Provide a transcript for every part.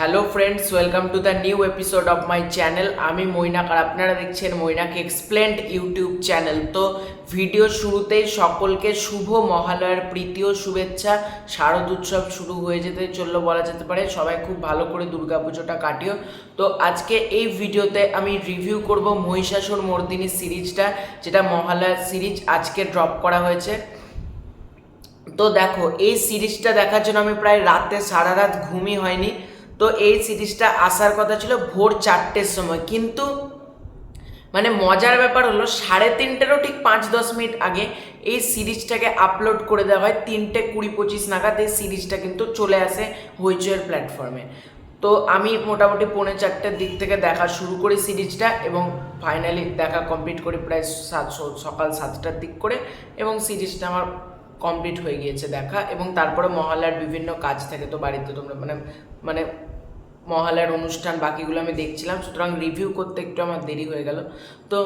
Hello friends, welcome to the new episode of my channel. আমি মৈনাক আর আপনারা দেখছেন Mainak explained YouTube channel. তো video শুরুতেই সকলকে শুভ মহালয়ার প্রীতি ও শুভেচ্ছা। শারদ উৎসব শুরু হয়ে যেতে চললো বলা যেতে পারে, সবাই খুব ভালো করে দুর্গাপুজোটা কাটিও। তো আজকে এই ভিডিওতে আমি রিভিউ করব মহিষাসুর মর্দিনী সিরিজটা, যেটা মহালয়ার সিরিজ আজকে ড্রপ করা হয়েছে। তো দেখো, এই সিরিজটা দেখার জন্য আমি প্রায় সারা রাত ঘুমই হয়নি। তো এই সিরিজটা আসার কথা ছিল ভোর 4টের সময়, কিন্তু মানে মজার ব্যাপার হলো 3:30-ও ঠিক 5-10 মিনিট আগে এই সিরিজটাকে আপলোড করে দেওয়া হয়। 3:20-25 নাগাদ এই সিরিজটা কিন্তু চলে আসে হইচইয়ের প্ল্যাটফর্মে। তো আমি মোটামুটি 3:45-4টের দিক থেকে দেখা শুরু করি সিরিজটা, এবং ফাইনালি দেখা কমপ্লিট করি প্রায় সকাল 7টার দিক করে, এবং সিরিজটা আমার কমপ্লিট হয়ে গিয়েছে দেখা। এবং তারপরে মহালয়ার বিভিন্ন কাজ থাকে, তো বাড়িতে তোমরা মানে মহালয়ার অনুষ্ঠান বাকিগুলো আমি দেখছিলাম, সুতরাং রিভিউ করতে একটু আমার দেরি হয়ে গেল। তো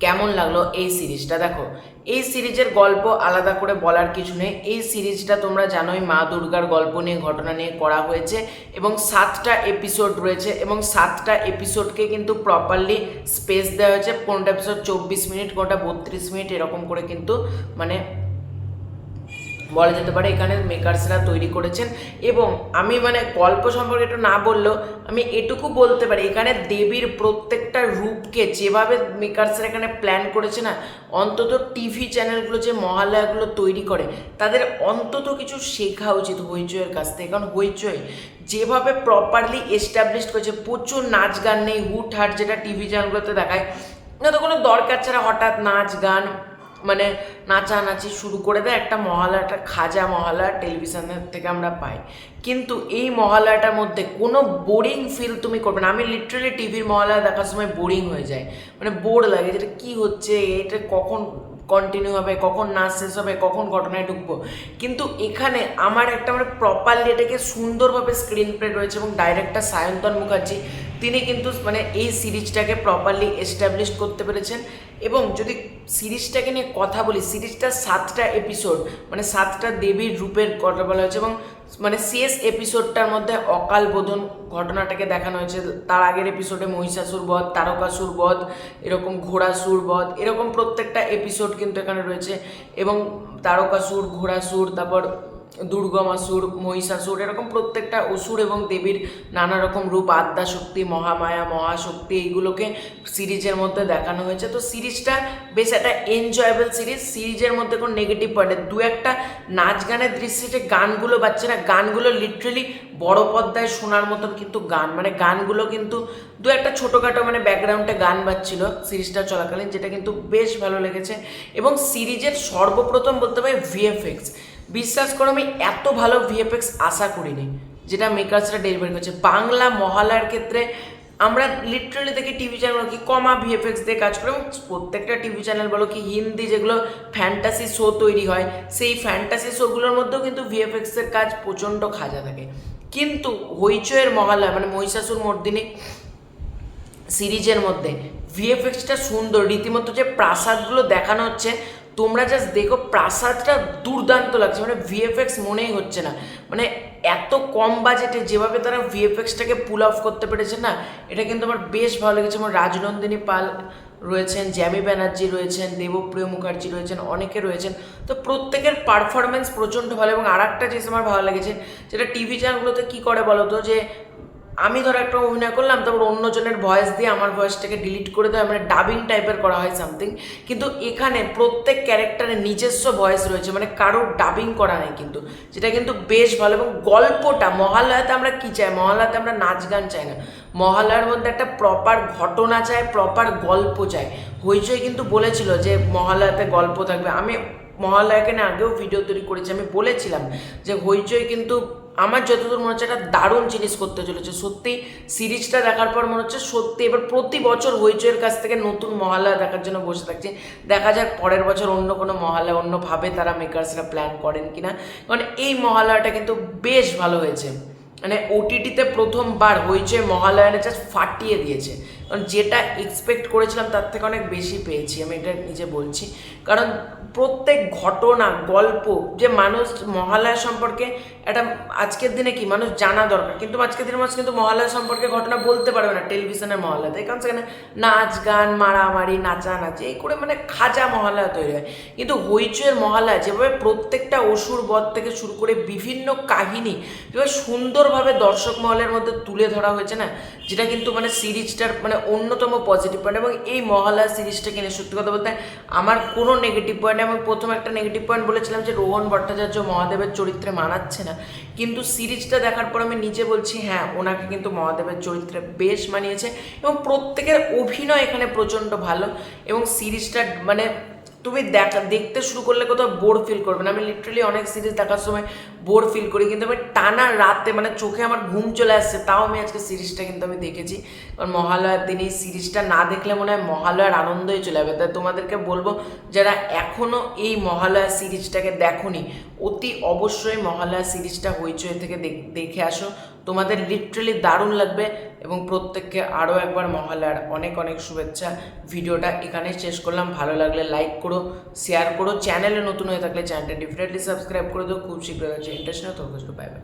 কেমন লাগলো এই সিরিজটা? দেখো, এই সিরিজের গল্প আলাদা করে বলার কিছু নেই। এই সিরিজটা তোমরা জানোই মা দুর্গার গল্প নিয়ে, ঘটনা নিয়ে করা হয়েছে, এবং 7টা এপিসোড রয়েছে, এবং 7টা এপিসোডকে কিন্তু প্রপারলি স্পেস দেওয়া হয়েছে। কোনটা এপিসোড 24 মিনিট, কোনটা 32 মিনিট, এরকম করে কিন্তু মানে বলা যেতে পারে এখানে মেকার্সরা তৈরি করেছেন। এবং আমি গল্প সম্পর্কে একটু না বললেও আমি এটুকু বলতে পারি, এখানে দেবীর প্রত্যেকটা রূপকে যেভাবে মেকার্সরা এখানে প্ল্যান করেছে না, অন্তত টিভি চ্যানেলগুলো যে মহালয়াগুলো তৈরি করে তাদের অন্তত কিছু শেখা উচিত হইচইয়ের কাছ থেকে। কারণ হইচই যেভাবে প্রপারলি এস্টাবলিশড করেছে, প্রচুর নাচ গান নেই হুটহাট, যেটা টিভি চ্যানেলগুলোতে দেখায় না, তো কোনো দরকার ছাড়া হঠাৎ নাচ গান নাচানাচি শুরু করে দেয়। একটা মহালয়া, একটা খাজা মহালয়া টেলিভিশনের থেকে আমরা পাই, কিন্তু এই মহালয়াটার মধ্যে কোনো বোরিং ফিল তুমি করবে না। আমি লিটারালি টিভির মহালয়া দেখার সময় বোরিং হয়ে যায়, বোর লাগে, যেটা কি হচ্ছে, এটা কখন কন্টিনিউ হবে, কখন নাচ শেষ হবে, কখন ঘটনায় ঢুকবো। কিন্তু এখানে আমার একটা প্রপারলি এটাকে সুন্দরভাবে স্ক্রিন প্লে রয়েছে, এবং ডাইরেক্টর সায়ন্তন মুখার্জি তিনি কিন্তু এই সিরিজটাকে প্রপারলি এস্টাবলিশ করতে পেরেছেন। এবং যদি সিরিজটাকে নিয়ে কথা বলি, সিরিজটা 7টা এপিসোড, 7টা দেবীর রূপের কথা বলা হয়েছে, এবং শেষ এপিসোডটার মধ্যে অকাল বোধন ঘটনাটাকে দেখানো হয়েছে। তার আগের এপিসোডে মহিষাসুর বধ, তারকাসুর বধ, এরকম ঘোড়াসুর বধ, এরকম প্রত্যেকটা এপিসোড কিন্তু এখানে রয়েছে। এবং তারকাসুর, ঘোড়াসুর, তারপর দুর্গমাসুর, মহিষাসুর, এরকম প্রত্যেকটা অসুর এবং দেবীর নানা রকম রূপ, আদ্যাশক্তি, মহামায়া, মহাশক্তি, এইগুলোকে সিরিজের মধ্যে দেখানো হয়েছে। তো সিরিজটা বেশ একটা এনজয়েবল সিরিজ। সিরিজের মধ্যে কোনো নেগেটিভ পয়েন্ট, দু একটা নাচ গানের দৃশ্যে যে গানগুলো বাজছে না, গানগুলো লিটারেলি বড় পর্দায় শোনার মতন কিন্তু গান, গানগুলো কিন্তু দু একটা ছোটোখাটো ব্যাকগ্রাউন্ডে গান বাজছিল সিরিজটা চলাকালীন, যেটা কিন্তু বেশ ভালো লেগেছে। এবং সিরিজের সর্বপ্রথম বলতে পারি ভিএফএক্স, বিশ্বাস করো আমি এত ভালো ভিএফএক্স আশা করিনি যেটা মেকার্সরা ডেলিভারি করছে। বাংলা মহালয়ার ক্ষেত্রে আমরা লিটারালি দেখি টিভি চ্যানেল কি কমা ভিএফএক্স দিয়ে কাজ করে, এবং প্রত্যেকটা টিভি চ্যানেল বলো কি হিন্দি যেগুলো ফ্যান্টাসি শো তৈরি হয়, সেই ফ্যান্টাসি শোগুলোর মধ্যেও কিন্তু ভিএফএক্সের কাজ প্রচণ্ড খাজা থাকে। কিন্তু হইচইয়ের মহালয়া মহিষাসুর মর্দিনী সিরিজের মধ্যে ভিএফএক্সটা সুন্দর, রীতিমতো যে প্রাসাদগুলো দেখানো হচ্ছে, তোমরা জাস্ট দেখো প্রাসাদটা দুর্দান্ত লাগছে, ভিএফএক্স মনেই হচ্ছে না, এত কম বাজেটে যেভাবে তারা ভিএফএক্সটাকে পুল অফ করতে পেরেছে না, এটা কিন্তু আমার বেশ ভালো লেগেছে। আমার রাজনন্দিনী পাল রয়েছেন, জ্যামি ব্যানার্জি রয়েছেন, দেবপ্রিয় মুখার্জি রয়েছেন, অনেকে রয়েছেন। তো প্রত্যেকের পারফরমেন্স প্রচণ্ড ভালো। এবং আর একটা জিনিস আমার ভালো লেগেছে, যেটা টিভি চ্যানেলগুলোতে কী করে বলো তো, যে আমি ধরো একটা অভিনয় করলাম, তারপর অন্যজনের ভয়েস দিয়ে আমার ভয়েসটাকে ডিলিট করে দেওয়া, ডাবিং টাইপের করা হয় সামথিং। কিন্তু এখানে প্রত্যেক ক্যারেক্টারের নিজস্ব ভয়েস রয়েছে, কারোর ডাবিং করা নেই কিন্তু, যেটা কিন্তু বেশ ভালো। এবং গল্পটা, মহালয়াতে আমরা কী চাই, মহালয়াতে আমরা নাচ গান চাই না, মহালয়ার মধ্যে একটা প্রপার ঘটনা চাই, প্রপার গল্প চাই। হইচই কিন্তু বলেছিল যে মহালয়াতে গল্প থাকবে। আমি মহালয়াকে নিয়ে আগেও ভিডিও তৈরি করেছি, আমি বলেছিলাম যে হইচই কিন্তু আমার যতদূর মনে হচ্ছে একটা দারুণ জিনিস করতে চলেছে। সত্যি সিরিজটা দেখার পর মনে হচ্ছে সত্যি এবার প্রতি বছর হইচইয়ের কাছ থেকে নতুন মহালয়া দেখার জন্য বসে থাকছে। দেখা যাক পরের বছর অন্য কোনো মহালয়া অন্যভাবে তারা মেকার্সরা প্ল্যান করেন কিনা, কারণ এই মহালয়াটা কিন্তু বেশ ভালো হয়েছে। ওটিটিতে প্রথমবার হইচই মহালয়াটা জাস্ট ফাটিয়ে দিয়েছে। যেটা এক্সপেক্ট করেছিলাম তার থেকে অনেক বেশি পেয়েছি, আমি এটা নিজে বলছি। কারণ প্রত্যেক ঘটনা গল্প যে মানুষ মহালয়া সম্পর্কে একটা আজকের দিনে কি মানুষ জানা দরকার, কিন্তু আজকের দিনের মানুষ কিন্তু মহালয়া সম্পর্কে ঘটনা বলতে পারবে না টেলিভিশনের মহালয়াতে, কারণ সেখানে নাচ গান মারামারি নাচানাচি এই করে মানে খাজা মহালয়া তৈরি হয়। কিন্তু হইচইয়ের মহালয়া যেভাবে প্রত্যেকটা অসুর বধ থেকে শুরু করে বিভিন্ন কাহিনী যেভাবে সুন্দরভাবে দর্শক মহলের মধ্যে তুলে ধরা হয়েছে না, যেটা কিন্তু মানে সিরিজটার মানে অন্যতম পজিটিভ পয়েন্ট। এবং এই মহালয়া সিরিজটাকে নিয়ে সত্যি কথা বলতে আমার কোনো নেগেটিভ পয়েন্ট, আমি প্রথম একটা নেগেটিভ পয়েন্ট বলেছিলাম যে রোহন ভট্টাচার্য মহাদেবের চরিত্রে মানাচ্ছে না, কিন্তু সিরিজটা দেখার পর আমি নিজে বলছি হ্যাঁ ওনাকে কিন্তু মহাদেবের চরিত্রে বেশ মানিয়েছে এবং প্রত্যেকের অভিনয় এখানে প্রচণ্ড ভালো। এবং সিরিজটা মানে তুমি দেখতে শুরু করলে কোথাও বোর ফিল করবে না। আমি লিটারালি অনেক সিরিজ দেখার সময় বোর ফিল করি, কিন্তু আমি টানা রাতে মানে চোখে আমার ঘুম চলে আসছে, তাও আমি আজকে সিরিজটা কিন্তু আমি দেখেছি। কারণ মহালয়ার দিন এই সিরিজটা না দেখলে মনে হয় মহালয়ার আনন্দই চলে যাবে। তাই তোমাদেরকে বলবো যারা এখনও এই মহালয়া সিরিজটাকে দেখোনি, অতি অবশ্যই মহালয়া সিরিজটা হইচই থেকে দেখে আসো, তোমাদের লিটারালি দারুণ লাগবে। এবং প্রত্যেককে আরও একবার মহালয়ার অনেক অনেক শুভেচ্ছা। ভিডিওটা এখানেই শেষ করলাম, ভালো লাগলে লাইক করো, শেয়ার করো, চ্যানেলে নতুন হয়ে থাকলে চ্যানেলটা ডেফিনেটলি সাবস্ক্রাইব করে দিও। খুব শীঘ্রই আছে ইন্টারেস্ট না, তোর বাই বাই।